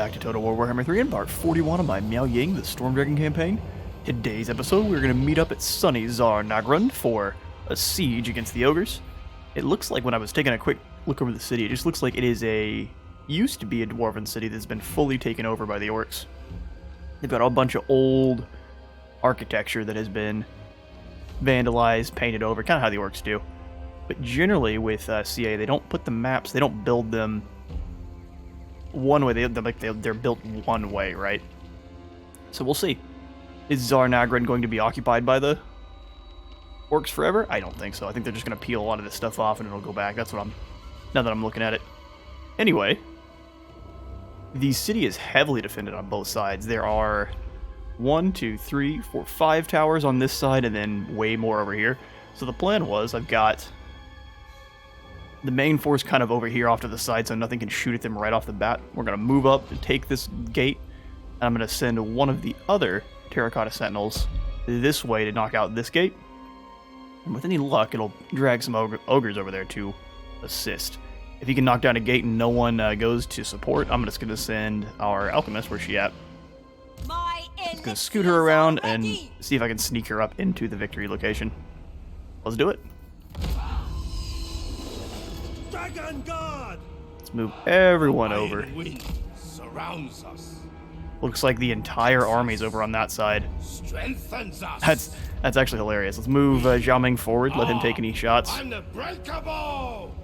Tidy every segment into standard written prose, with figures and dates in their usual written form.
back to Total War Warhammer 3 and part 41 of my Miao Ying, the Storm Dragon campaign. Today's episode, we're going to meet up at sunny ZHARR NAGGRUND for a siege against the ogres. It looks like, when I was taking a quick look over the city, it just looks like it is used to be a dwarven city that's been fully taken over by the orcs. They've got a bunch of old architecture that has been vandalized, painted over, kind of how the orcs do. But generally with CA, they don't put the maps, they don't build them one way. They're built one way, right? So we'll see. Is ZHARR NAGGRUND going to be occupied by the orcs forever? I don't think so. I think they're just going to peel a lot of this stuff off and it'll go back. That's what now that I'm looking at it. Anyway, the city is heavily defended on both sides. There are 1, 2, 3, 4, 5 towers on this side and then way more over here. So the plan was, I've got the main force kind of over here off to the side so nothing can shoot at them right off the bat. We're going to move up and take this gate, and I'm going to send one of the other terracotta sentinels this way to knock out this gate. And with any luck, it'll drag some ogres over there to assist. If he can knock down a gate and no one goes to support, I'm just going to send our alchemist. Where's she at? I'm going to scoot her around and see if I can sneak her up into the victory location. Let's do it. Dragon Guard! Let's move everyone over. Wind surrounds us. Looks like the entire army's over on that side. Strengthens us. That's actually hilarious. Let's move Zhao Ming forward, let him take any shots. Unbreakable!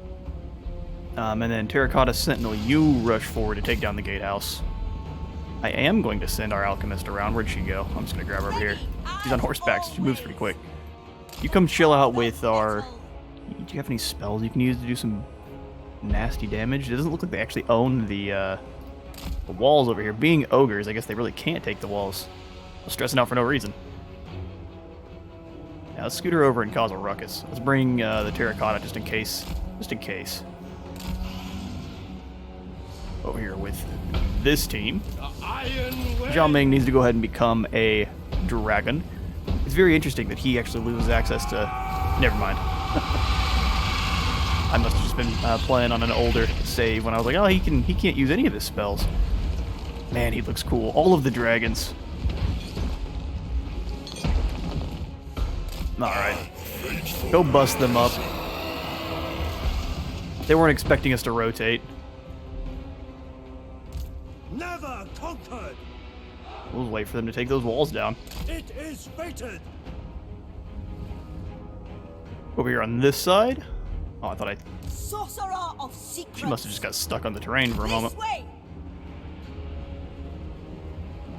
And then Terracotta Sentinel, you rush forward to take down the gatehouse. I am going to send our alchemist around. Where'd she go? I'm just going to grab her over here. She's on horseback, so she moves pretty quick. You come chill out with our... Do you have any spells you can use to do some nasty damage? It doesn't look like they actually own the walls over here. Being ogres, I guess they really can't take the walls. They're stressing out for no reason. Yeah, let's scoot her over and cause a ruckus. Let's bring the terracotta just in case. Just in case. Over here with this team. Zhao Ming needs to go ahead and become a dragon. It's very interesting that he actually loses access to... Never mind. I must have just been playing on an older save when I was like, oh, he can't use any of his spells. Man, he looks cool. All of the dragons. Alright. Go bust them up. They weren't expecting us to rotate. Never conquered. We'll wait for them to take those walls down. It is fated. Over here on this side. Oh, I thought Sorcerer of secrets. she must have just got stuck on the terrain for a moment.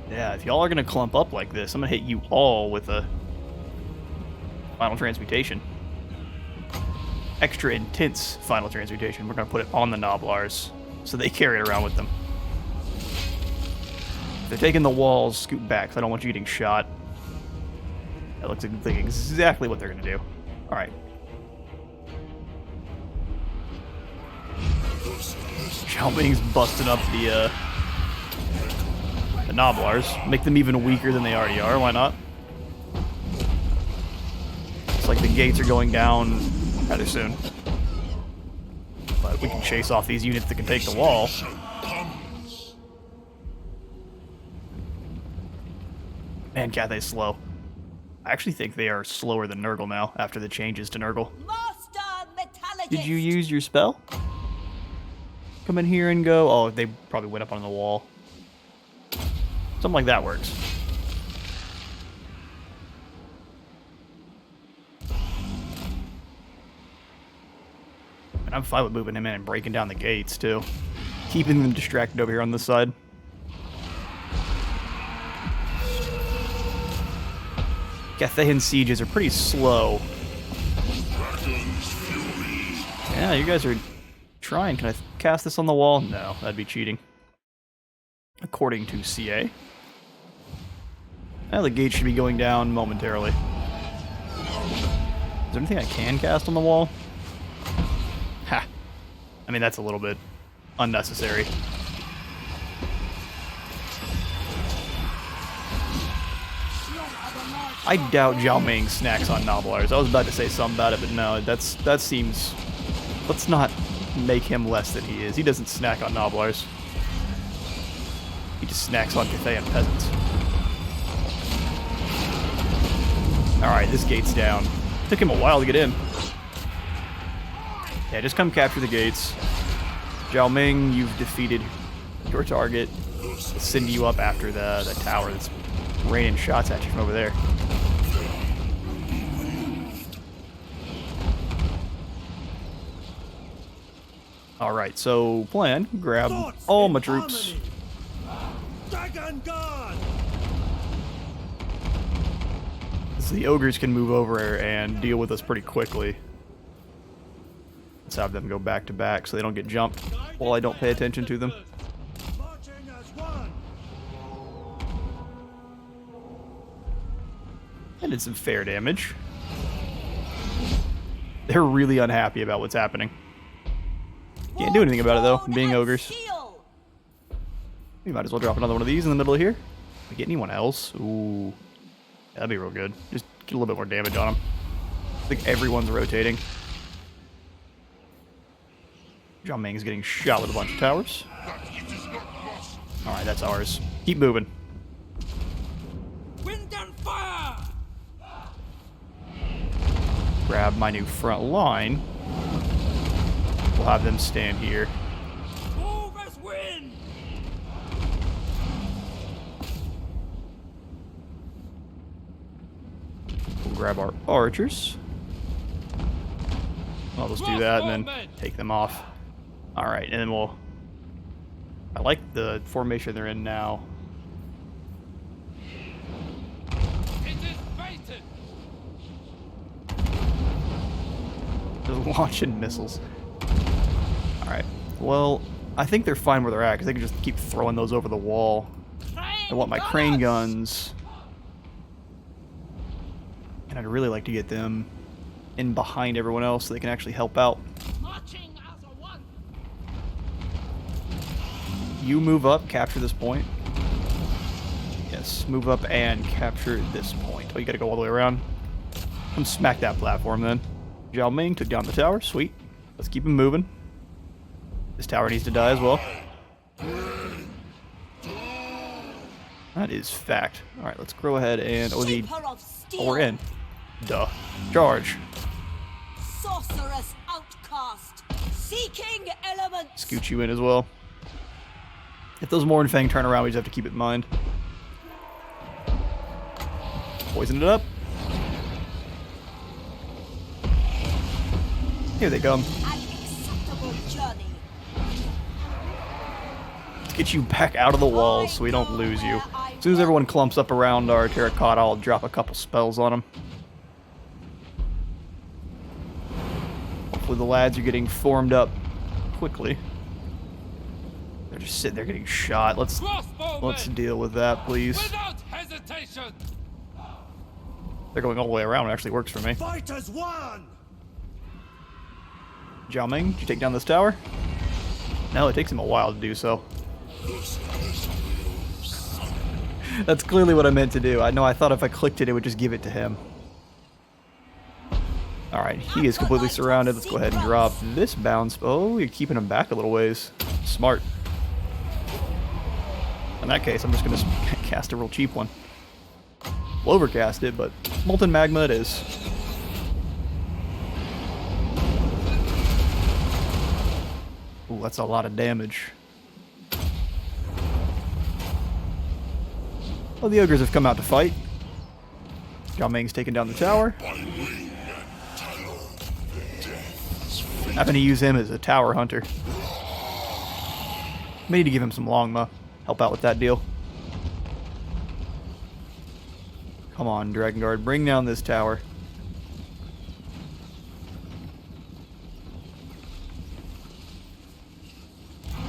Yeah, if y'all are gonna clump up like this, I'm gonna hit you all with a final transmutation. Extra intense final transmutation. We're gonna put it on the Nobblars so they carry it around with them. If they're taking the walls, scoot back, so I don't want you getting shot. That looks like exactly what they're gonna do. Alright. Zhao Ming's busting up the Nobblars. Make them even weaker than they already are, why not? It's like the gates are going down rather soon. But we can chase off these units that can take the wall. Man, Cathay's slow. I actually think they are slower than Nurgle now, after the changes to Nurgle. Did you use your spell? Come in here and go... Oh, they probably went up on the wall. Something like that works. And I'm fine with moving him in and breaking down the gates, too. Keeping them distracted over here on this side. Cathayan sieges are pretty slow. Yeah, you guys are trying. Can I cast this on the wall? No, that'd be cheating. According to CA. Well, the gate should be going down momentarily. Is there anything I can cast on the wall? Ha! I mean, that's a little bit unnecessary. I doubt Zhao Ming snacks on Nobblars. I was about to say something about it, but no, that seems... Let's not make him less than he is. He doesn't snack on Nobblars. just snacks on Cathayan peasants. Alright, this gate's down. Took him a while to get in. Yeah, just come capture the gates. Zhao Ming, you've defeated your target. Let's send you up after the tower that's raining shots at you from over there. Alright, so plan, grab all my troops. Dragon Guard! So the ogres can move over and deal with us pretty quickly. Let's have them go back to back so they don't get jumped while I don't pay attention to them. Marching as one! I did some fair damage. They're really unhappy about what's happening. Can't do anything about it though, being ogres. We might as well drop another one of these in the middle of here. We get anyone else? Ooh. That'd be real good. Just get a little bit more damage on them. I think everyone's rotating. Zhao Ming's getting shot with a bunch of towers. Alright, that's ours. Keep moving. Wind and fire! Grab my new front line. We'll have them stand here. Move as wind! We'll grab our archers. I'll just do that and then take them off. Alright, and then we'll... I like the formation they're in now. It is fated! Just launching missiles. Alright, well, I think they're fine where they're at, because they can just keep throwing those over the wall. I want my crane guns. And I'd really like to get them in behind everyone else so they can actually help out. Marching as a one! You move up, capture this point. Yes, move up and capture this point. Oh, you gotta go all the way around. Come smack that platform then. Zhao Ming took down the tower, sweet. Let's keep him moving. This tower needs to die as well. That is fact. Alright, let's go ahead and... Oh, we're in. Duh. Charge. Sorcerous outcast, seeking elements. Scoot you in as well. If those Mornfang turn around, we just have to keep it in mind. Poison it up. Here they come. An acceptable journey. Let's get you back out of the walls so we don't lose you. As soon as everyone clumps up around our terracotta, I'll drop a couple spells on them. Hopefully the lads are getting formed up quickly. They're just sitting there getting shot. Let's deal with that, please. Without hesitation! They're going all the way around. It actually works for me. Fight as one! Zhao Ming, did you take down this tower? No, it takes him a while to do so. That's clearly what I meant to do. I know I thought if I clicked it, it would just give it to him. Alright, he is completely surrounded. Let's go ahead and drop this bounce. Oh, you're keeping him back a little ways. Smart. In that case, I'm just going to cast a real cheap one. We'll overcast it, but Molten Magma it is. Ooh, that's a lot of damage. Well, the ogres have come out to fight. Zhao Ming's taken down the tower. I'm going to use him as a tower hunter. May need to give him some longma. Help out with that deal. Come on, Dragon Guard. Bring down this tower.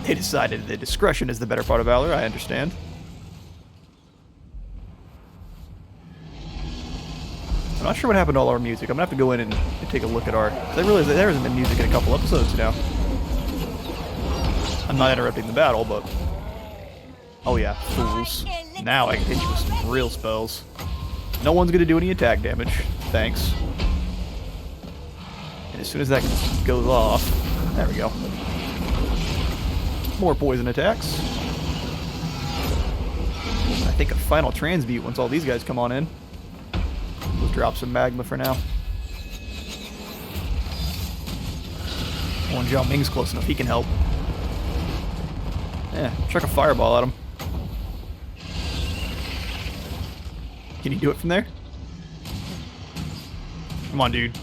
They decided that discretion is the better part of valor. I understand. I'm not sure what happened to all our music. I'm gonna have to go in and take a look at our... I realize that there hasn't been music in a couple episodes now. I'm not interrupting the battle, but... Oh yeah, fools. Now I can hit you with some real spells. No one's gonna do any attack damage. Thanks. And as soon as that goes off... There we go. More poison attacks. I think a final transmute once all these guys come on in. We'll drop some magma for now. One Zhao Ming's close enough, he can help. Yeah, chuck a fireball at him. Can you do it from there? Come on, dude.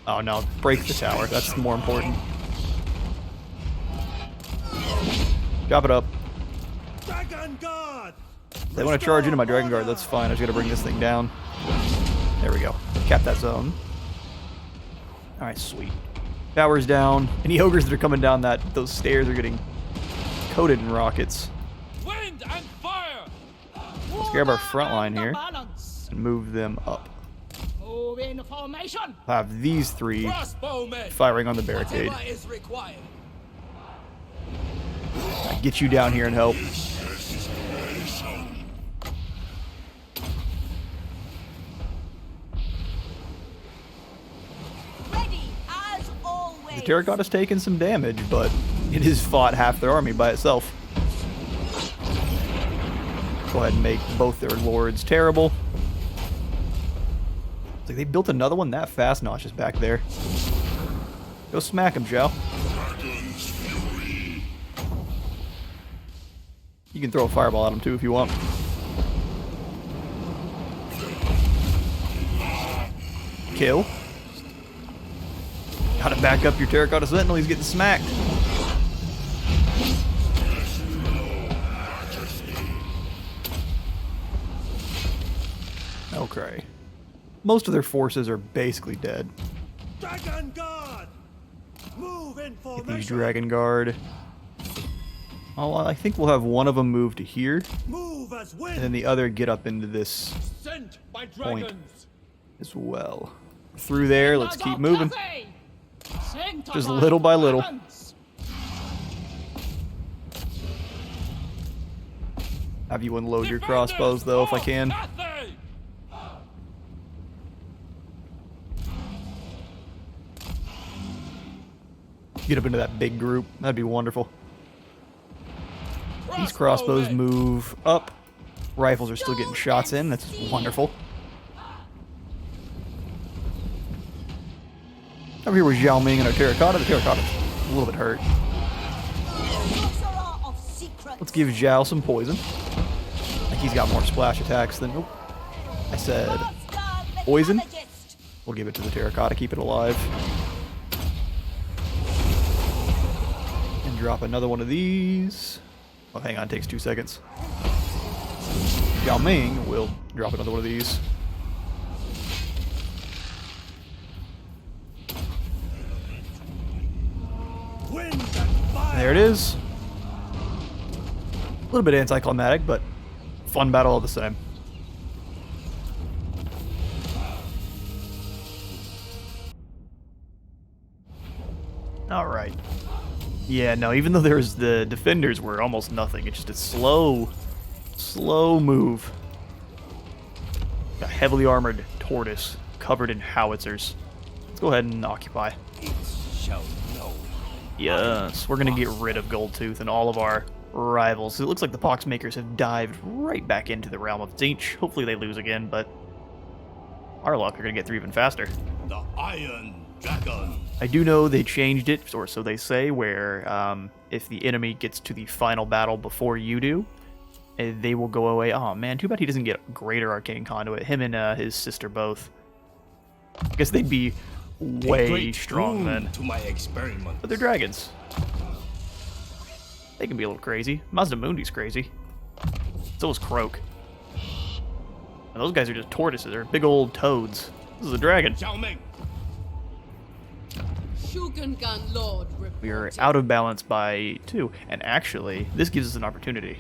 Oh no, break the tower. That's more important. Drop it up. Dragon Guard! If they want to charge into my Dragon Guard, that's fine. I just gotta bring this thing down. There we go. Cap that zone. Alright, sweet. Tower's down. Any ogres that are coming down those stairs are getting coated in rockets. Wind and fire. Let's grab our front line here and move them up. Move in formation. I'll have these three Crossbowmen. firing on the barricade. Whatever is required. Get you down here and help. Ready as always. The Terracotta's taken some damage, but it has fought half their army by itself. Go ahead and make both their lords terrible. It's like they built another one that fast. No, it's just back there. Go smack him, Zhao. You can throw a fireball at him too if you want. Kill. Gotta back up your Terracotta Sentinel, he's getting smacked. Okay. Most of their forces are basically dead. Dragon Guard! Move in Get formation! these Dragon Guard. Oh, I think we'll have one of them move to here, Move as wind! and then the other get up into this Sent by point dragons. as well. Through there, let's keep moving. Just little by little. Have you unload your crossbows though, if I can. Get up into that big group. That'd be wonderful. These crossbows move up. Rifles are still getting shots in. That's wonderful. Over here with Zhao Ming and our Terracotta. The Terracotta's a little bit hurt. Let's give Zhao some poison. I think he's got more splash attacks than... Nope. I said poison. We'll give it to the Terracotta. Keep it alive. And drop another one of these. Oh, hang on. It takes 2 seconds. Zhao Ming will drop another one of these. Wind and fire! There it is. A little bit anticlimactic, but fun battle all the same. Alright. Yeah, no, even though there's the defenders were almost nothing, it's just a slow move. A heavily armored tortoise covered in howitzers. Let's go ahead and occupy. Yes, we're gonna get rid of Goldtooth and all of our rivals. It looks like the Poxmakers have dived right back into the realm of Zinch. Hopefully they lose again, but our luck are gonna get through even faster. The Iron Dragon! I do know they changed it, or so they say, where if the enemy gets to the final battle before you do, they will go away. Oh man, too bad he doesn't get Greater Arcane Conduit. Him and his sister both. I guess they'd be way strong then. To my experiment. But they're dragons. They can be a little crazy. Mazdamundi's crazy. So is Croak. And those guys are just tortoises. They're big old toads. This is a dragon. Xiao Ming. Shugengan Lord We are reporting. out of balance by 2. And actually, this gives us an opportunity.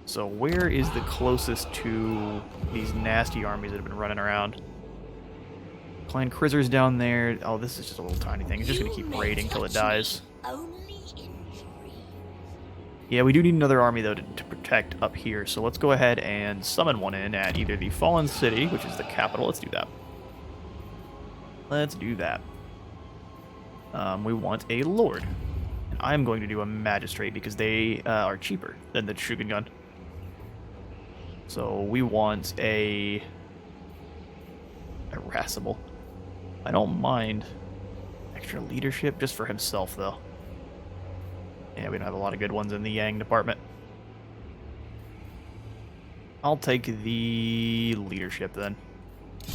So where is the closest to these nasty armies that have been running around? Clan Krizzer's down there. Oh, this is just a little tiny thing. It's just going to keep raiding till it dies. Only injury. Yeah, we do need another army, though, to protect up here. So let's go ahead and summon one in at either the Fallen City, which is the capital. Let's do that. Let's do that. We want a Lord. And I'm going to do a Magistrate because they are cheaper than the Shugengun. So we want a irascible. I don't mind extra leadership just for himself, though. Yeah, we don't have a lot of good ones in the Yang department. I'll take the leadership then.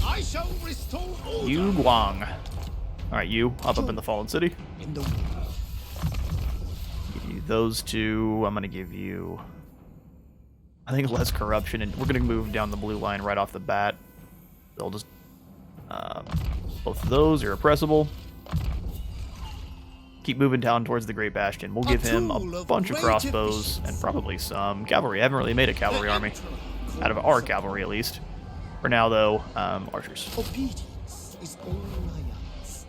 I shall restore order. Yu Guang. Alright, you, up in the Fallen City. In the Give you those two. I'm gonna give you, I think, less corruption, and we're gonna move down the blue line right off the bat. They'll just, both of those are oppressible. Keep moving down towards the Great Bastion. We'll give him a bunch of crossbows and probably some cavalry. I haven't really made a cavalry army, out of our cavalry at least. For now, though, archers. Obedience is all I ask.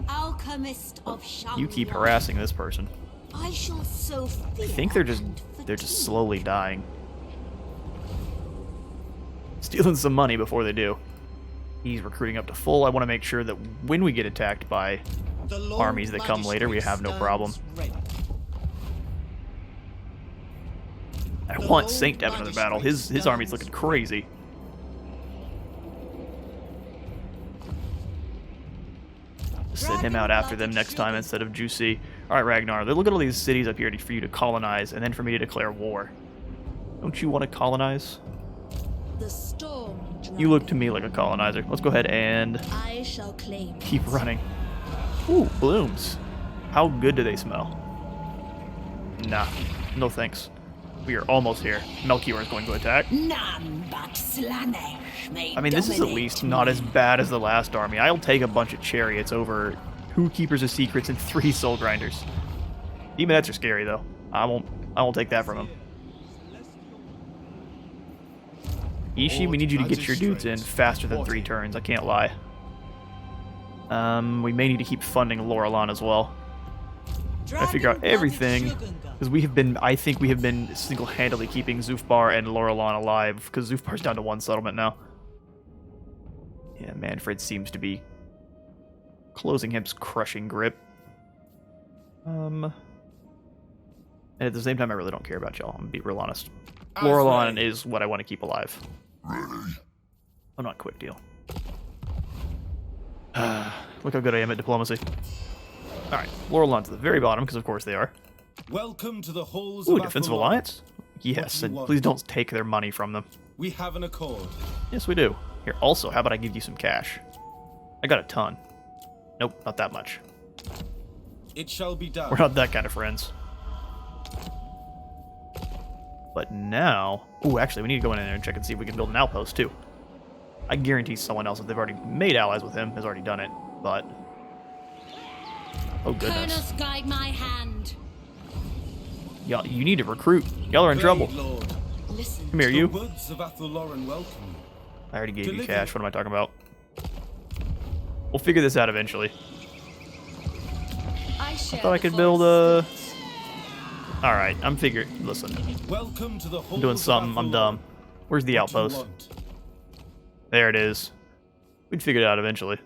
Alchemist of Shen-Zoo. You keep harassing this person. I shall sow fear. I think they're just slowly dying. Stealing some money before they do. He's recruiting up to full. I want to make sure that when we get attacked by The Lord armies that come later, we have no problem. stands ready. I want Saint to have another battle. His army's looking crazy. Send him out after them next time instead of Juicy. Alright, Ragnar, look at all these cities up here for you to colonize and then for me to declare war. Don't you want to colonize? The storm You look to me like a colonizer. Let's go ahead and I shall claim. keep running. Ooh, blooms. How good do they smell? Nah, no thanks. We are almost here. Melchior is going to attack. None but Slanesh may I mean, this is at least not as bad as the last army. I'll take a bunch of chariots over 2 Keepers of Secrets and 3 Soul Grinders. Demonettes are scary, though. I won't take that from him. Ishi, we need you to get your dudes in faster than 3 turns. I can't lie. We may need to keep funding Lorelon as well. I figure out everything, because I think we have been single-handedly keeping Zufbar and Lorelon alive, because Zufbar's down to 1 settlement now. Yeah, Manfred seems to be closing his crushing grip. And at the same time, I really don't care about y'all. I'm gonna be real honest. Lorelon is what I want to keep alive. I'm not quick deal. Look how good I am at diplomacy. Alright, Lorelon to the very bottom, because of course they are. Welcome to the halls Ooh, of defensive Athlon. alliance? Yes, do you and want? please don't take their money from them. We have an accord. Yes, we do. Here, also, how about I give you some cash? I got a ton. Nope, not that much. It shall be done. We're not that kind of friends. But now... Ooh, actually, we need to go in there and check and see if we can build an outpost, too. I guarantee someone else, if they've already made allies with him, has already done it, but... Oh, goodness. Turnus guide my hand. Y'all, you need to recruit. Y'all are in trouble. Blade Lord, Listen. Come here, the you. woods of Athlon welcome you. I already gave you Deliver. cash. What am I talking about? We'll figure this out eventually. I Thought I could build a... Alright, I'm figuring... Listen, Welcome to the halls I'm doing of something. I'm Athlon. dumb. Where's the What do you outpost? want? There it is. We'd figure it out eventually.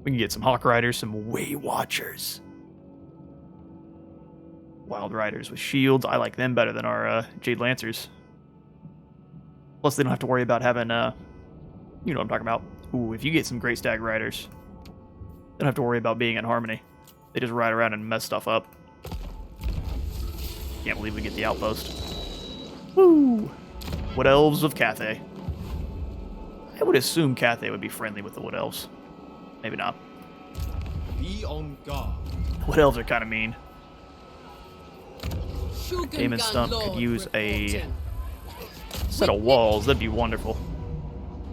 We can get some Hawk Riders, some Way Watchers. Wild Riders with shields. I like them better than our Jade Lancers. Plus, they don't have to worry about having, you know what I'm talking about. Ooh, if you get some Great Stag Riders, they don't have to worry about being in harmony. They just ride around and mess stuff up. Can't believe we get the outpost. Woo! Wood Elves of Cathay. I would assume Cathay would be friendly with the Wood Elves. Maybe not. Be on guard. The Wood Elves are kind of mean. Shogun Damon Gun Stump could Lord use a reporting. set of walls. That'd be wonderful.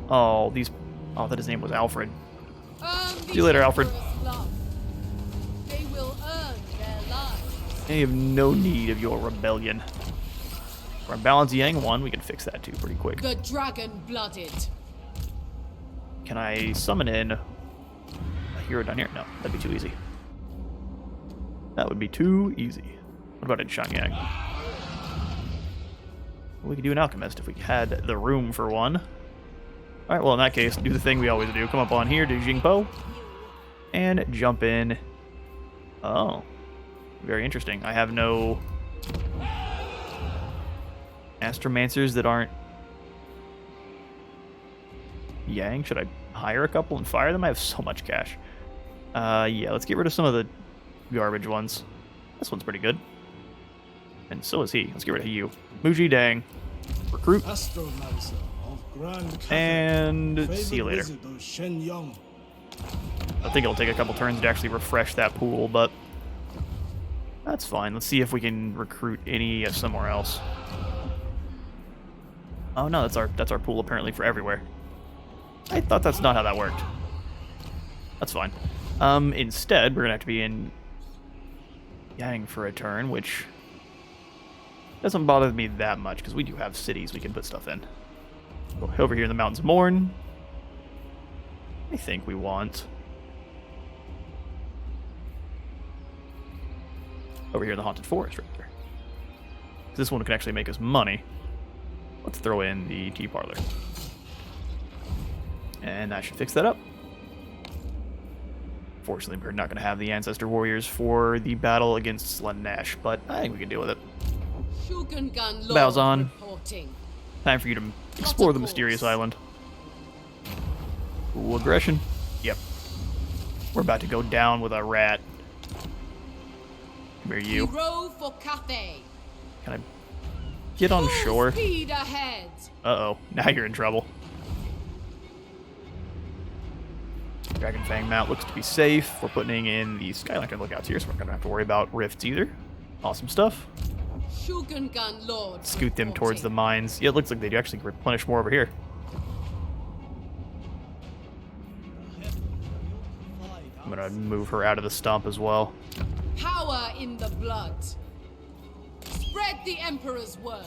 Oh, these... Oh, that his name was Alfred. See you later, Alfred. They will earn their lives. I have no need of your rebellion. For our Balance Yang one, we can fix that too pretty quick. The dragon-blooded. Can I summon in a hero down here? No, that'd be too easy. That would be too easy. What about in Shenyang? We could do an alchemist if we had the room for one. Alright, well in that case, do the thing we always do. Come up on here, do Jingpo, and jump in. Oh. Very interesting. I have no Astromancers that aren't Yang. Should I hire a couple and fire them? I have so much cash. Yeah, let's get rid of some of the garbage ones. This one's pretty good. And so is he. Let's get rid of you. Muji Dang. Recruit. Astromancer of Grand Cathay, And favorite see you later. wizard of Shen-Yung. I think it'll take a couple turns to actually refresh that pool, but that's fine. Let's see if we can recruit any somewhere else. Oh no, that's our pool apparently for everywhere. I thought that's not how that worked. That's fine. Instead, we're gonna have to be in Yang for a turn, which doesn't bother me that much because we do have cities we can put stuff in. Over here in the Mountains of Morn, I think we want. Over here in the Haunted Forest, right there. This one can actually make us money. Let's throw in the tea parlor. And that should fix that up. Fortunately, we're not going to have the Ancestor Warriors for the battle against Slanesh, but I think we can deal with it. Shogungan Lord Bows on. reporting. Time for you to explore the mysterious island. Ooh, aggression. Yep. We're about to go down with a rat. Come here, you. Hero for Cathay. Can I get on Full shore? Speed ahead. Uh-oh. Now you're in trouble. Dragon Fang Mount looks to be safe. We're putting in the Sky Lantern lookouts here, so we're not going to have to worry about rifts either. Awesome stuff. Shogungan Lord Scoot them towards the reporting. mines. Yeah, it looks like they do actually replenish more over here. I'm going to move her out of the stump as well. Power in the blood. Spread the Emperor's word.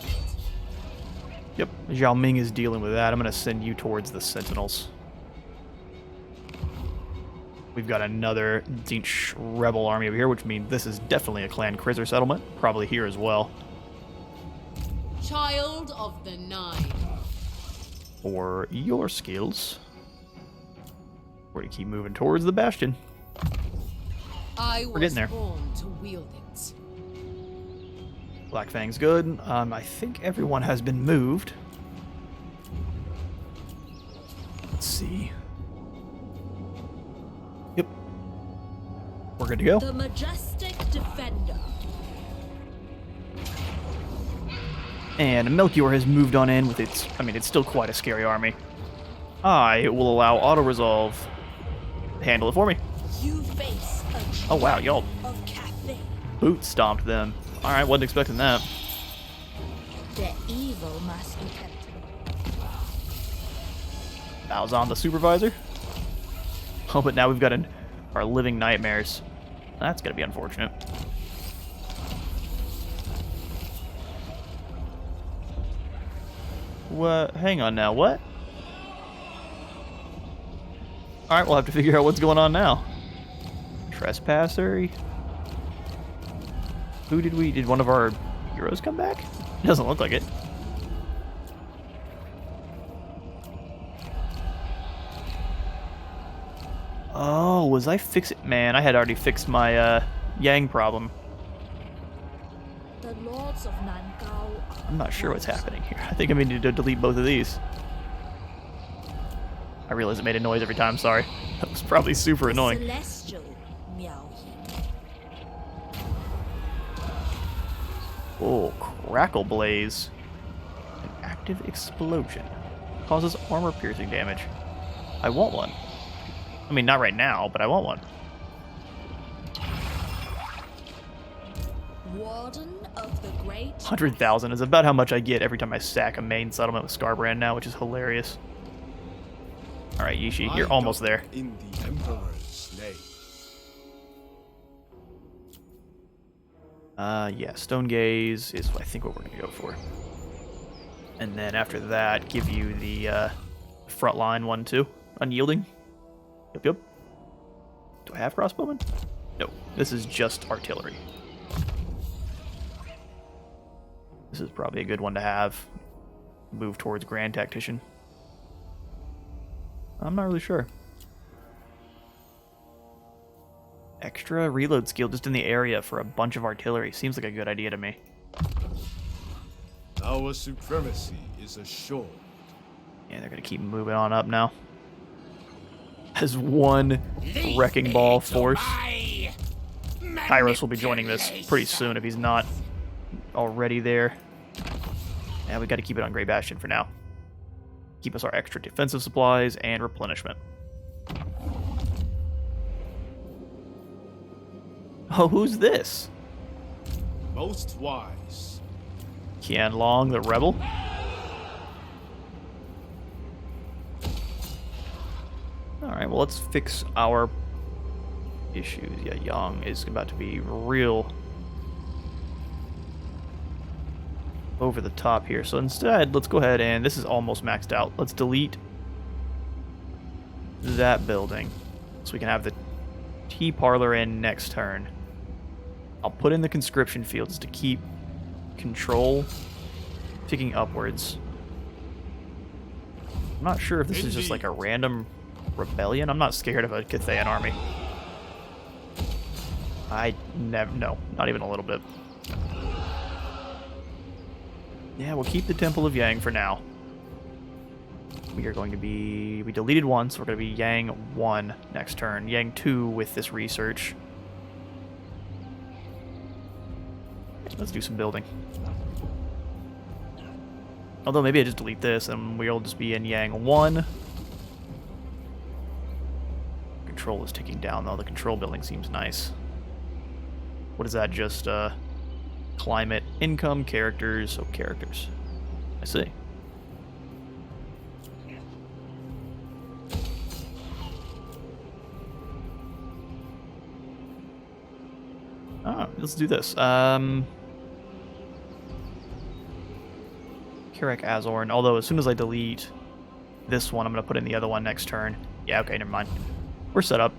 Yep, Zhao Ming is dealing with that. I'm going to send you towards the Sentinels. We've got another Zinch rebel army over here, which means this is definitely a Clan Krizer settlement. Probably here as well. Child of the Nine. For your skills. We're going to keep moving towards the Bastion. I We're was getting there. born to wield it. Black Fang's good. I think everyone has been moved. Let's see. Yep. We're good to go. The majestic defender. And Melchior has moved on in with its... I mean, it's still quite a scary army. I will allow auto-resolve to handle it for me. You face a Oh, wow, y'all of Cathay. boot stomped them. Alright, wasn't expecting that. The evil must be kept. Bows on the supervisor. Oh, but now we've got our living nightmares. That's gonna be unfortunate. What? Hang on now, what? Alright, we'll have to figure out what's going on now. Trespasser? Who did one of our heroes come back? Doesn't look like it. Oh, was I fixing? Man, I had already fixed my Yang problem. The lords of Nangao. I'm not sure what's happening here. I think I need to delete both of these. I realize it made a noise every time, sorry. That was probably super annoying. Celestial Miao Ying. Oh, Crackle Blaze. An active explosion. Causes armor-piercing damage. I want one. I mean, not right now, but I want one. Warden of the Great. 100,000 is about how much I get every time I sack a main settlement with Scarbrand now, which is hilarious. Alright, Yishi, you're almost there. In the Emperor's name. Yeah, Stone Gaze is, I think, what we're going to go for. And then after that, give you the frontline one, too. Unyielding. Yep. Do I have crossbowmen? No, this is just artillery. This is probably a good one to have. Move towards Grand Tactician. I'm not really sure. Extra reload skill just in the area for a bunch of artillery. Seems like a good idea to me. Our supremacy is assured. Yeah, they're going to keep moving on up now. as one wrecking ball force. Kairos will be joining this pretty soon if he's not already there. And we got to keep it on Great Bastion for now. Keep us our extra defensive supplies and replenishment. Oh, who's this? Most wise. Qianlong, the rebel? Alright, well, let's fix our issues. Yeah, Yang is about to be real over the top here. So instead, let's go ahead and this is almost maxed out. Let's delete that building so we can have the tea parlor in next turn. I'll put in the conscription fields to keep control ticking upwards. I'm not sure if this is just like a random rebellion. I'm not scared of a Cathayan army. No, not even a little bit. Yeah, we'll keep the Temple of Yang for now. We are going to be... We deleted one, so we're going to be Yang 1 next turn. Yang 2 with this research. Let's do some building. Although maybe I just delete this and we'll just be in Yang 1. Control is ticking down though. The control building seems nice. What is that? Just climate, income, characters. Oh, characters. I see. Let's do this. Kirak Azorn. Although, as soon as I delete this one, I'm going to put in the other one next turn. Yeah, okay, never mind. We're set up.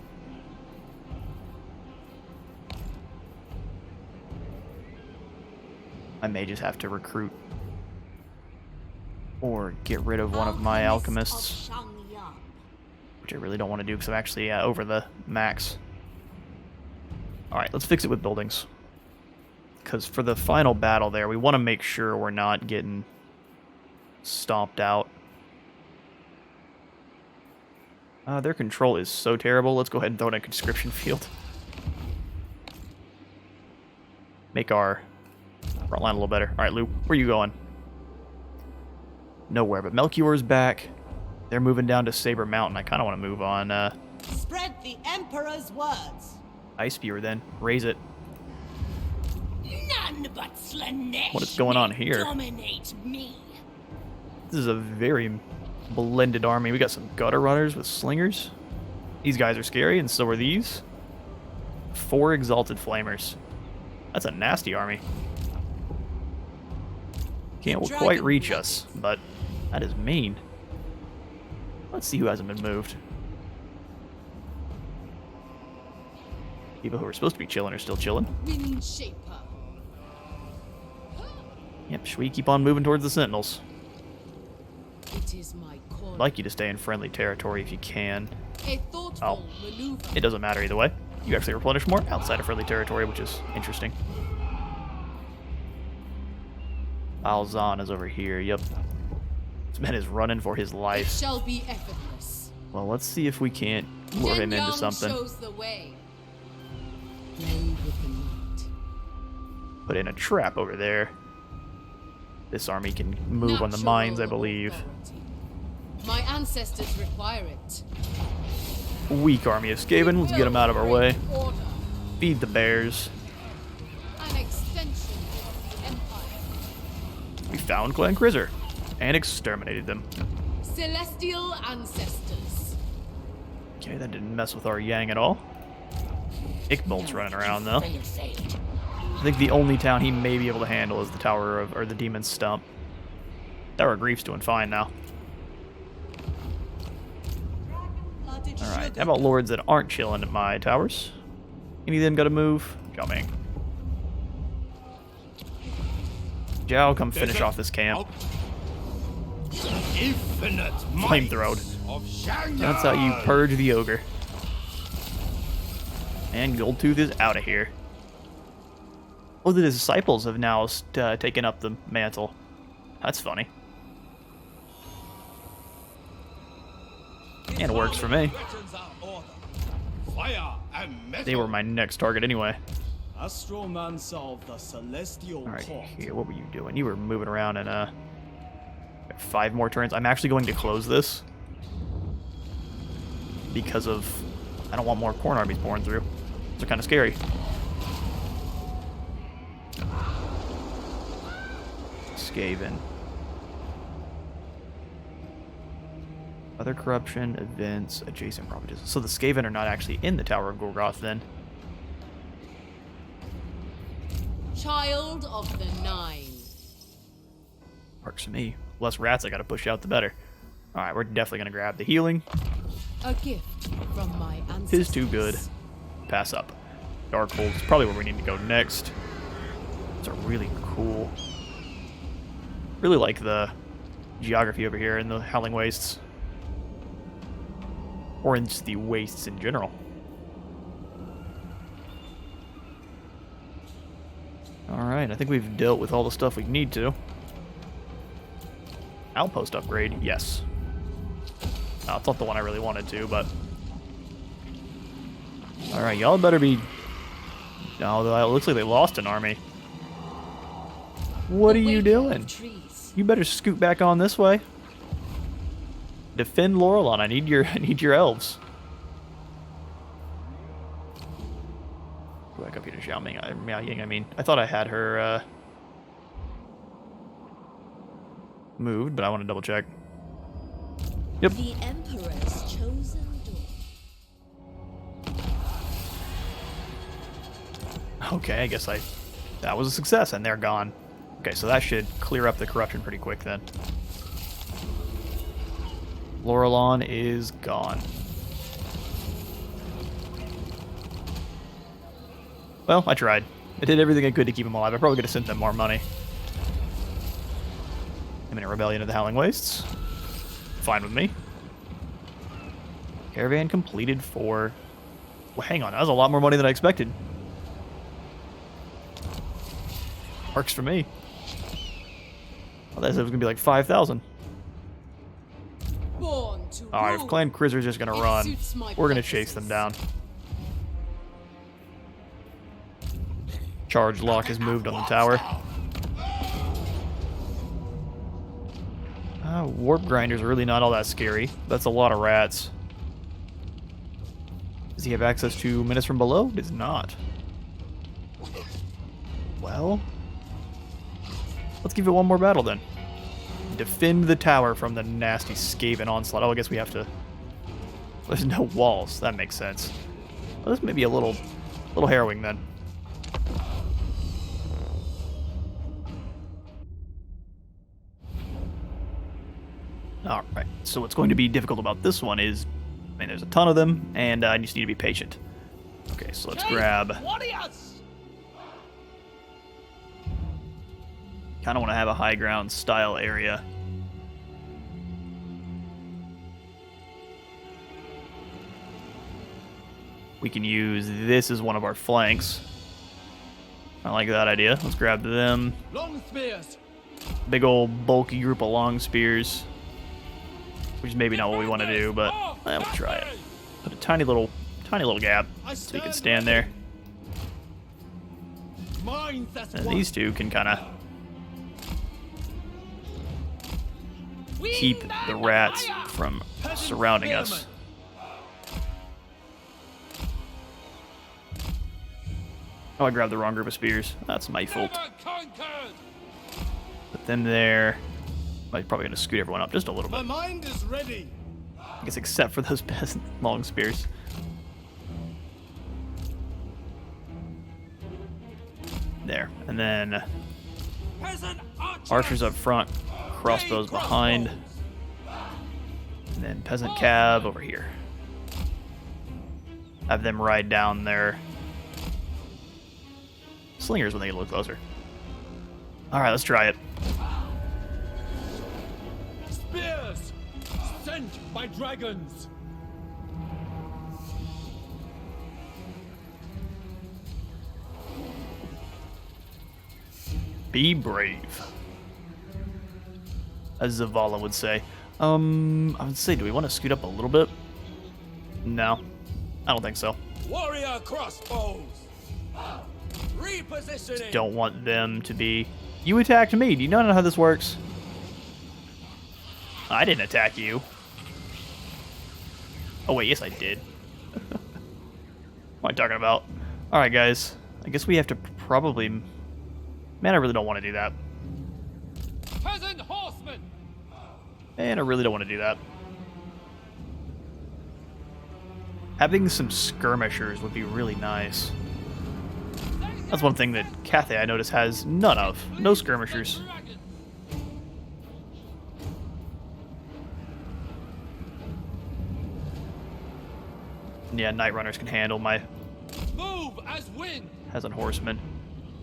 I may just have to recruit or get rid of one of my alchemists, which I really don't want to do because I'm actually over the max. Alright, let's fix it with buildings. Because for the final battle there, we want to make sure we're not getting stomped out. Their control is so terrible. Let's go ahead and throw in a conscription field. Make our front line a little better. Alright, Lou, where are you going? Nowhere, but Melchior's back. They're moving down to Saber Mountain. I kind of want to move on. Spread the Emperor's words. Ice Spear, then. Raise it. None but Slanesh What is going on here? dominate me. This is a very blended army. We got some gutter runners with slingers. These guys are scary, and so are these. 4 exalted flamers. That's a nasty army. Can't quite reach us, but that is mean. Let's see who hasn't been moved. People who are supposed to be chilling are still chilling. Wind Shaper. Yep, should we keep on moving towards the Sentinels? It is my call. I'd like you to stay in friendly territory if you can. A thoughtful maneuver. It doesn't matter either way. You actually replenish more outside of friendly territory, which is interesting. Alzan is over here. Yep. This man is running for his It life. shall be effortless. Well, let's see if we can't lure him into Shen-Yang something. shows the way. Play with the night. Put in a trap over there. This army can move on the Natural mines, I believe. authority. My ancestors require it. Weak army of Skaven. Let's get them out of our way. Order. Feed the bears. An extension of the Empire. We found Clan Krizer and exterminated them. Celestial ancestors. Okay, that didn't mess with our Yang at all. Ickbolt's running around though. I think the only town he may be able to handle is the Tower of, or the Demon's Stump. Tower of Grief's doing fine now. Alright, how about lords that aren't chilling at my towers? Any of them gotta move? Zhao Ming. Zhao, come finish off this camp. Infinite Flamethrowed. of Shen-Zoo. That's how you purge the ogre. And Goldtooth is out of here. Oh, the disciples have now taken up the mantle. That's funny. And it works for me. Weapons are order. Fire and metal. They were my next target anyway. Astromancer of the Celestial Alright, Court. here, what were you doing? You were moving around and, 5 more turns. I'm actually going to close this. Because of... I don't want more corn armies pouring through. Those are kind of scary. Skaven. Other corruption, events, adjacent properties. So the Skaven are not actually in the Tower of Gorgoth then. Child of the Nine. Works for me. Less rats I gotta push out, the better. Alright, we're definitely gonna grab the healing. A gift from my ancestors. Is too good. Pass up. Darkhold is probably where we need to go next. These are really cool. Really like the geography over here in the Howling Wastes. Or in just the wastes in general. Alright, I think we've dealt with all the stuff we need to. Outpost upgrade, yes. It's not the one I really wanted to, but... Alright, y'all better be... No, it looks like they lost an army. What are you doing? You better scoot back on this way. Defend Laurelon. I need your elves. Go back up here to Miao Ying. I mean, I thought I had her moved, but I want to double check. Yep. The Emperor's chosen door. Okay, I guess that was a success, and they're gone. Okay, so that should clear up the corruption pretty quick then. Laurelon is gone. Well, I tried. I did everything I could to keep them alive. I probably could have sent them more money. Imminent rebellion of the Howling Wastes. Fine with me. Caravan completed for... Well, hang on, that was a lot more money than I expected. Works for me. I thought it was going to be like 5,000. Born to Alright, if Clan Krizzer's just going to It run, suits my we're going to chase them down. purposes. Charge lock is moved on the tower. Warp Grinder's really not all that scary. That's a lot of rats. Does he have access to Menace from below? Does not. Well, let's give it one more battle then. Defend the tower from the nasty Skaven onslaught. Oh, I guess we have to... There's no walls. That makes sense. Well, this may be a little harrowing then. Alright, so what's going to be difficult about this one is... I mean, there's a ton of them, and I just need to be patient. Okay, so let's grab... Warriors! Kind of want to have a high ground style area. We can use this as one of our flanks. I like that idea. Let's grab them. Long spears. Big old bulky group of long spears. Which is maybe not what we want to do, but we'll try it. Put a tiny little gap so you can stand there. Mine that's And one. these two can kind of keep the rats from surrounding us. Oh, I grabbed the wrong group of spears. That's my fault. Never conquered. Put them there. I'm probably going to scoot everyone up just a little My bit. mind is ready. I guess except for those peasant long spears. There. And then Peasant archers up front, crossbows behind, and then peasant cav over here. Have them ride down their slingers when they get a little closer. Alright, let's try it. Spears sent by dragons. Be brave. As Zavala would say. I would say, do we want to scoot up a little bit? No, I don't think so. Warrior crossbows. Repositioning. Don't want them to be... You attacked me. Do you not know how this works? I didn't attack you. Oh, wait. Yes, I did. What am I talking about? Alright, guys. I guess we have to probably... Man, I really don't want to do that. Peasant horsemen. Man, I really don't want to do that. Having some skirmishers would be really nice. That's one thing that Cathay, I notice, has none of. No skirmishers. Yeah, Night Runners can handle my Move as wind. peasant horsemen.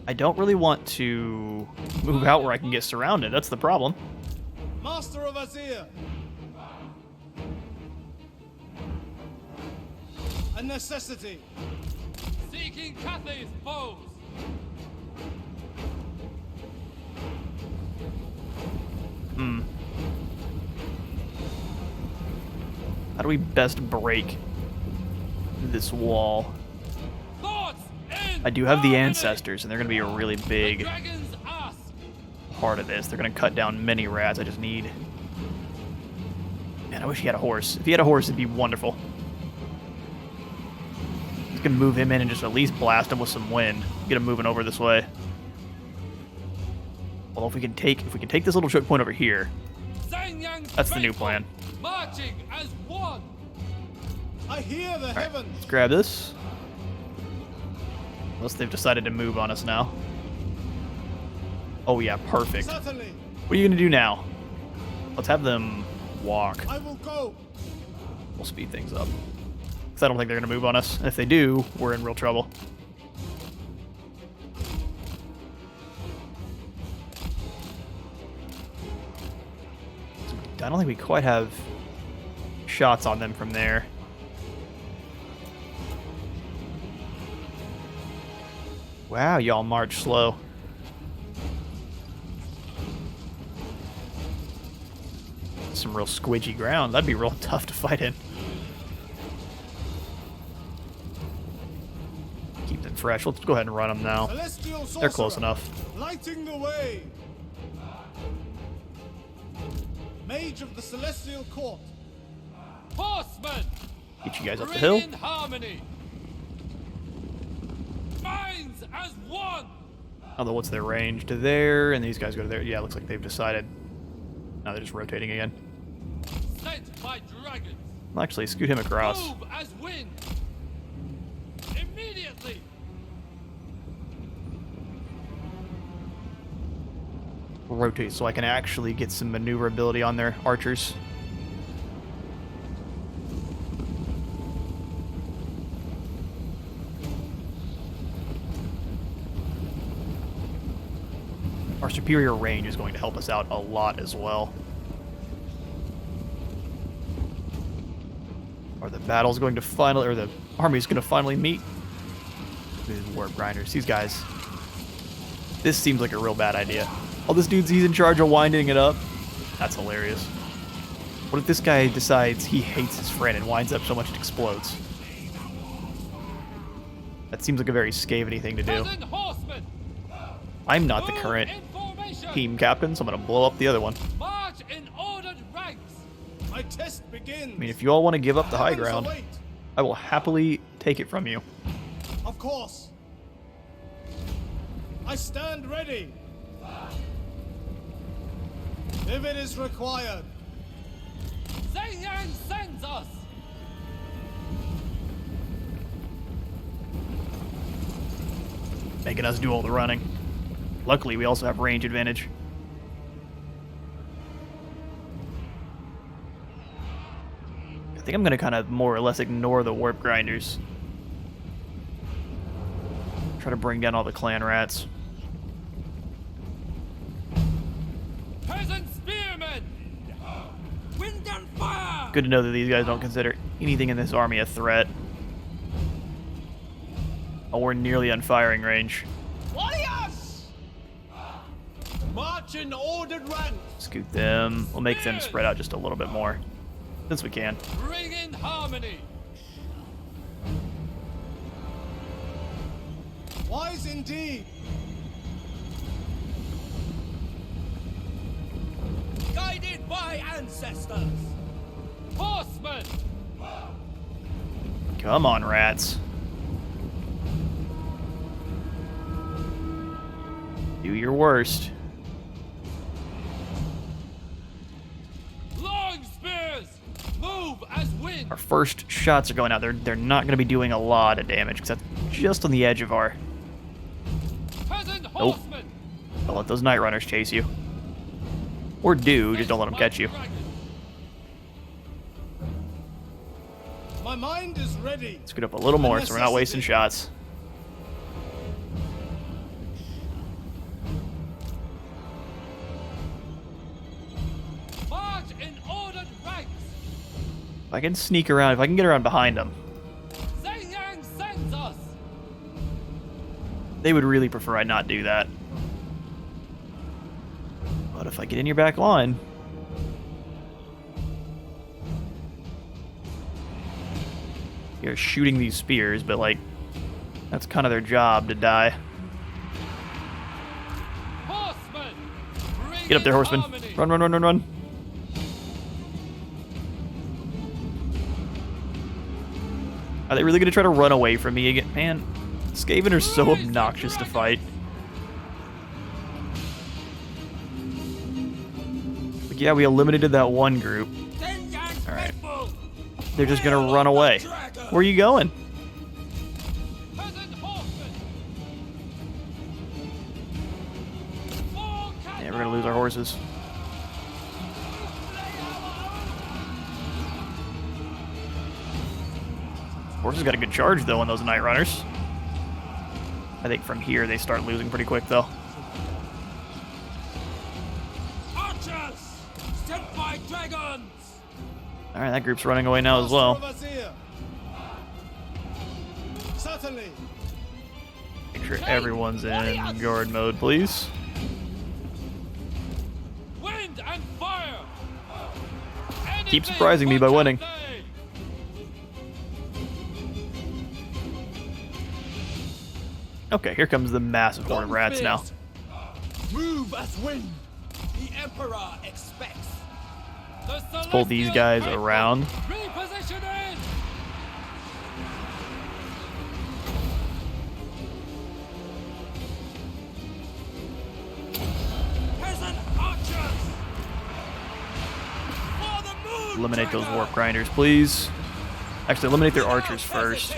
I don't really want to move out where I can get surrounded. That's the problem. Master of Azir. A necessity. Seeking Cathay's foes. How do we best break this wall? Thoughts in I do have the harmony. ancestors, and they're going to be a really big Dragons ask. part of this. They're going to cut down many rats. I just need... Man, I wish he had a horse. If he had a horse, it'd be wonderful. Just going to move him in and just at least blast him with some wind. Get him moving over this way. Well, if we can take this little choke point over here, Zhang that's the new plan. Marching as one. I hear the heavens. Let's grab this. Unless they've decided to move on us now. Oh yeah, perfect. Certainly. What are you going to do now? Let's have them walk. I will go. We'll speed things up. Because I don't think they're going to move on us. And if they do, we're in real trouble. I don't think we quite have shots on them from there. Wow, y'all march slow. Some real squidgy ground. That'd be real tough to fight in. Keep them fresh. Let's go ahead and run them now. Celestial sorcerer. They're close enough. Lighting the way. Mage of the Celestial Court. Horsemen. Get you guys up the hill. Bring in harmony. Minds as one. Although, what's their range to there? And these guys go to there. Yeah, it looks like they've decided. Now they're just rotating again. Sent by dragons. Well, actually, scoot him across. Move as wind. Immediately. Rotate so I can actually get some maneuverability on their archers. Our superior range is going to help us out a lot as well. Are the battles going to finally, or the army's going to finally meet? These warp grinders, these guys. This seems like a real bad idea. Oh, this dude's, he's in charge of winding it up. That's hilarious. What if this guy decides he hates his friend and winds up so much it explodes? That seems like a very scaveny thing to do. Peasant horsemen. I'm not the Move current in formation. team captain, so I'm going to blow up the other one. March in ordered ranks. My test begins. I mean, if you all want to give up the high Heavens ground, await. I will happily take it from you. Of course. I stand ready. If it is required. Zhang sends us. Making us do all the running. Luckily, we also have range advantage. I think I'm going to kind of more or less ignore the warp grinders. Try to bring down all the clan rats. Peasant spearmen. Wind and fire. Good to know that these guys don't consider anything in this army a threat. Oh, we're nearly on firing range. Warriors. March in ordered ranks. Scoot them. We'll make them spread out just a little bit more. Since we can. Bring in harmony. Wise indeed. Guided by ancestors. Horsemen. Come on, rats. Do your worst. Long spears. Move as wind. Our first shots are going out. They're not going to be doing a lot of damage because that's just on the edge of our... Peasant horsemen. Don't let those night runners chase you. Or do, just don't let them catch you. My mind is ready. Scoot up a little more so we're not wasting shots. March in ordered ranks. If I can sneak around, if I can get around behind them, Yang sends us. they would really prefer I not do that. But if I get in your back line... You're shooting these spears, but like, that's kind of their job to die. Horsemen. Get up there, horseman. Run, run, run, run, run. Are they really going to try to run away from me again? Man, Skaven are so obnoxious to fight. Like, yeah, we eliminated that one group. Alright. They're just going to run away. Where are you going? Yeah, we're going to lose our horses. Horses got a good charge, though, on those Night Runners. I think from here they start losing pretty quick, though. Archers! Sent by dragons! Alright, that group's running away now as well. Certainly. Make sure everyone's in guard mode, please. Wind and fire! Keep surprising me by winning. Okay, here comes the massive horde of rats now. Move as wind. The Emperor expects. Let's pull these guys around. Repositioning. Peasant archers. For the moon Eliminate those dagger. warp grinders, please. Actually, eliminate their archers first.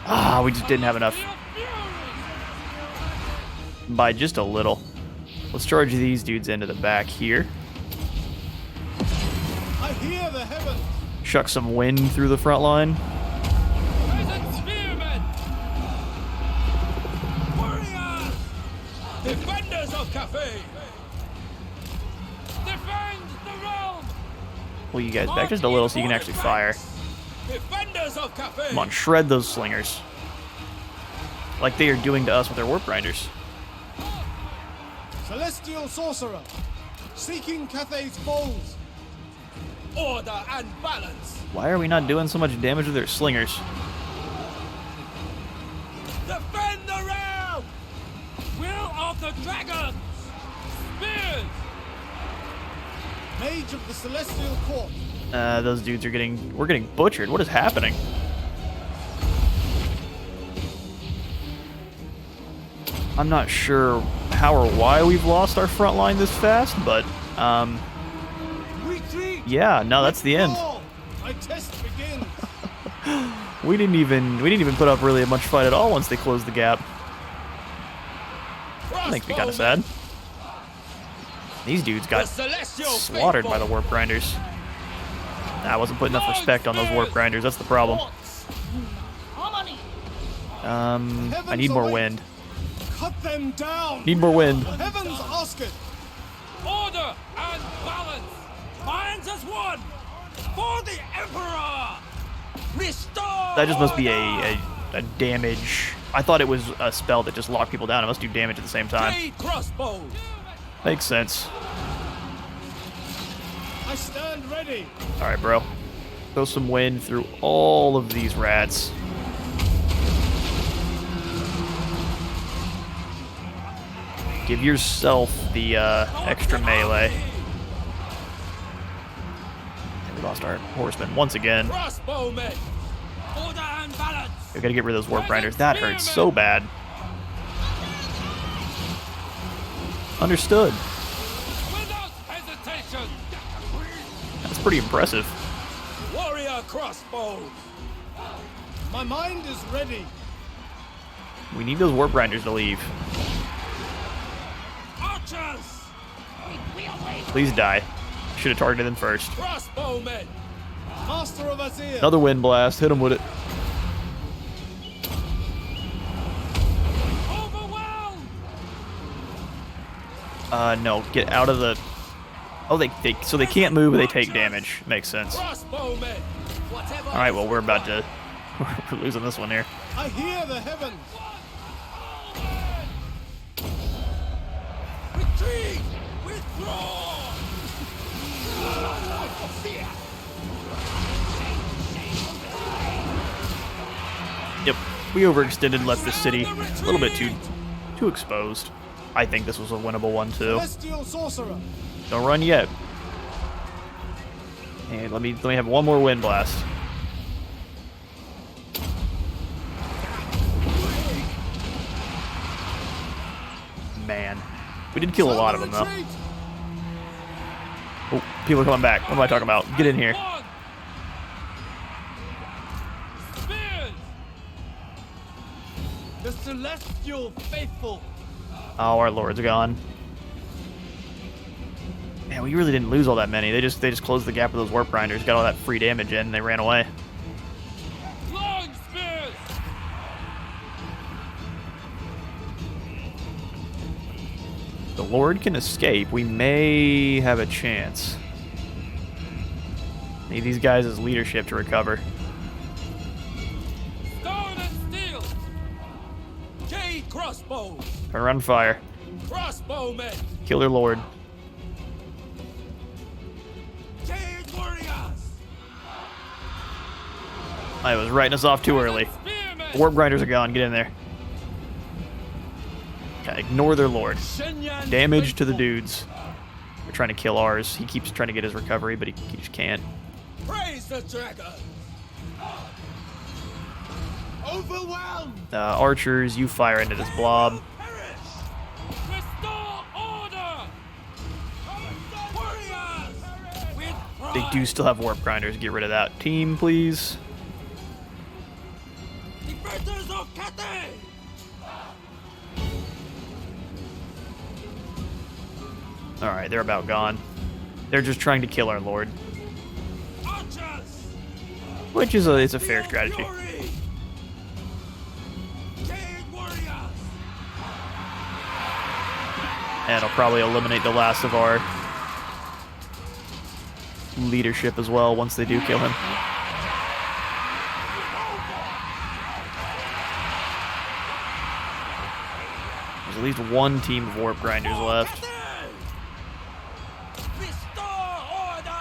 Ah, we just didn't have enough. By just a little. Let's charge these dudes into the back here. I hear the heavens. Shuck some wind through the front line. Peasant spearmen. Warriors. Defenders of Cafe. Defend the realm. Pull you guys back just a little so you can actually fire. Defenders of Cafe. Come on, shred those slingers. Like they are doing to us with their warp grinders. Celestial sorcerer. Seeking Cathay's foes. Order and balance. Why are we not doing so much damage with their slingers? Defend the realm. Will of the dragons. Spears. Mage of the celestial court. Those dudes are we're getting butchered. What is happening? I'm not sure how or why we've lost our front line this fast, but Retreat. yeah, no, that's the end. Fall. My test begins. We didn't even put up really much fight at all once they closed the gap. That makes me kind of sad. These dudes got slaughtered by the warp grinders. I wasn't putting enough respect on those warp grinders. That's the problem. I need more wind. Cut them down. Need more wind. Heavens ask it. Order and balance. Minds as one. For the Emperor. Restore. That just must be a damage. I thought it was a spell that just locked people down. It must do damage at the same time. Blade crossbows. Makes sense. I stand ready. Alright, bro. Throw some wind through all of these rats. Give yourself the extra melee. We lost our horsemen once again. Crossbowmen! Order and balance! We gotta get rid of those warp grinders. That hurts so bad. Understood. Without hesitation! That's pretty impressive. Warrior crossbows! My mind is ready. We need those warp grinders to leave. Archers! Please die. Should have targeted them first. Crossbowmen! Master of Azir. Another wind blast. Hit him with it. Overwhelmed! No. Get out of the... Oh, so they can't move, but they take damage. Makes sense. Crossbowmen! Whatever. All right, well, we're about to... we're losing this one here. I hear the heavens. Retreat! Withdraw! Yep, we overextended, left the city a little bit too exposed. I think this was a winnable one too. Celestial sorcerer. Don't run yet. And let me have one more wind blast. Man, we did kill a lot of them though. Retreat. Oh, people are coming back. What am I talking about? Get in here. One. Spears! The celestial faithful. Oh, our lords are gone. Man, we really didn't lose all that many. They just closed the gap with those warp grinders, got all that free damage in, and they ran away. Long spears! The Lord can escape. We may have a chance. Need these guys as leadership to recover. Stone and steel! Jade crossbows! Turn around and fire. Crossbowmen! Kill their Lord. Jade warriors! I was writing us off too early. Spearmen! The warp grinders are gone. Get in there. Okay, ignore their Lord. Shen-Yan Damage to the faithful. dudes. We're trying to kill ours. He keeps trying to get his recovery, but he just can't. Praise the dragon! Overwhelmed. Archers, you fire into this blob. Perish! Restore order! Warriors! With They pride! do still have warp grinders. Get rid of that team, please. Defenders of Cathay! Alright, they're about gone. They're just trying to kill our Lord. Archers! Which is it's a fair Feel strategy. fury! Jade warriors! And it'll probably eliminate the last of our leadership as well once they do kill him. There's at least one team of warp grinders left. Restore order!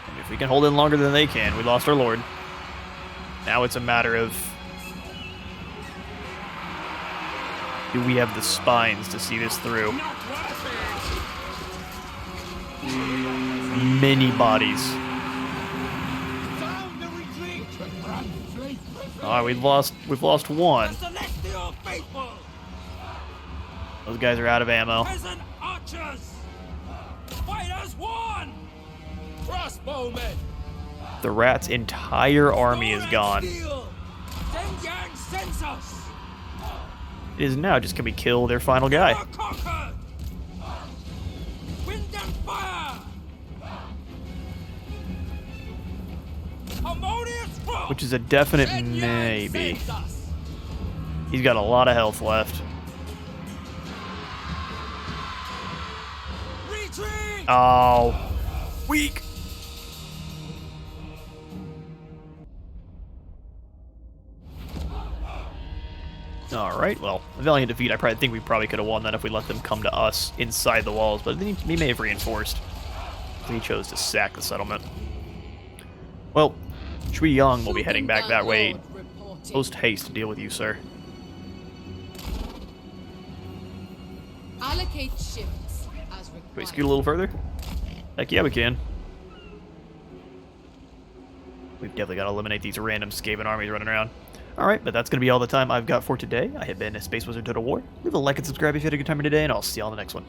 And if we can hold in longer than they can, we lost our Lord. Now it's a matter of, do we have the spines to see this through? Not worth Many bodies. Down the retreat. Alright, we've lost it! one. Celestial faithful! Those guys are out of ammo. Peasant archers! Fight as one! Crossbowmen! The rat's entire army is gone. Yang sends us! It is now just gonna be kill their final guy. We're conquered! Wind and fire! Harmonious front! Which is a definite Shen-Yang maybe. sends us! He's got a lot of health left. Retreat! Oh, weak. All right, well, a valiant defeat. I think we probably could have won that if we let them come to us inside the walls, but he may have reinforced. He chose to sack the settlement. Well, Shui Yang will be heading back that way. Post haste to deal with you, sir. Alec Allocate shifts as Can we required. scoot a little further? Heck yeah, we can. We've definitely got to eliminate these random Skaven armies running around. Alright, but that's going to be all the time I've got for today. I have been Space Wizard Total War. Leave a like and subscribe if you had a good time today, and I'll see you on the next one.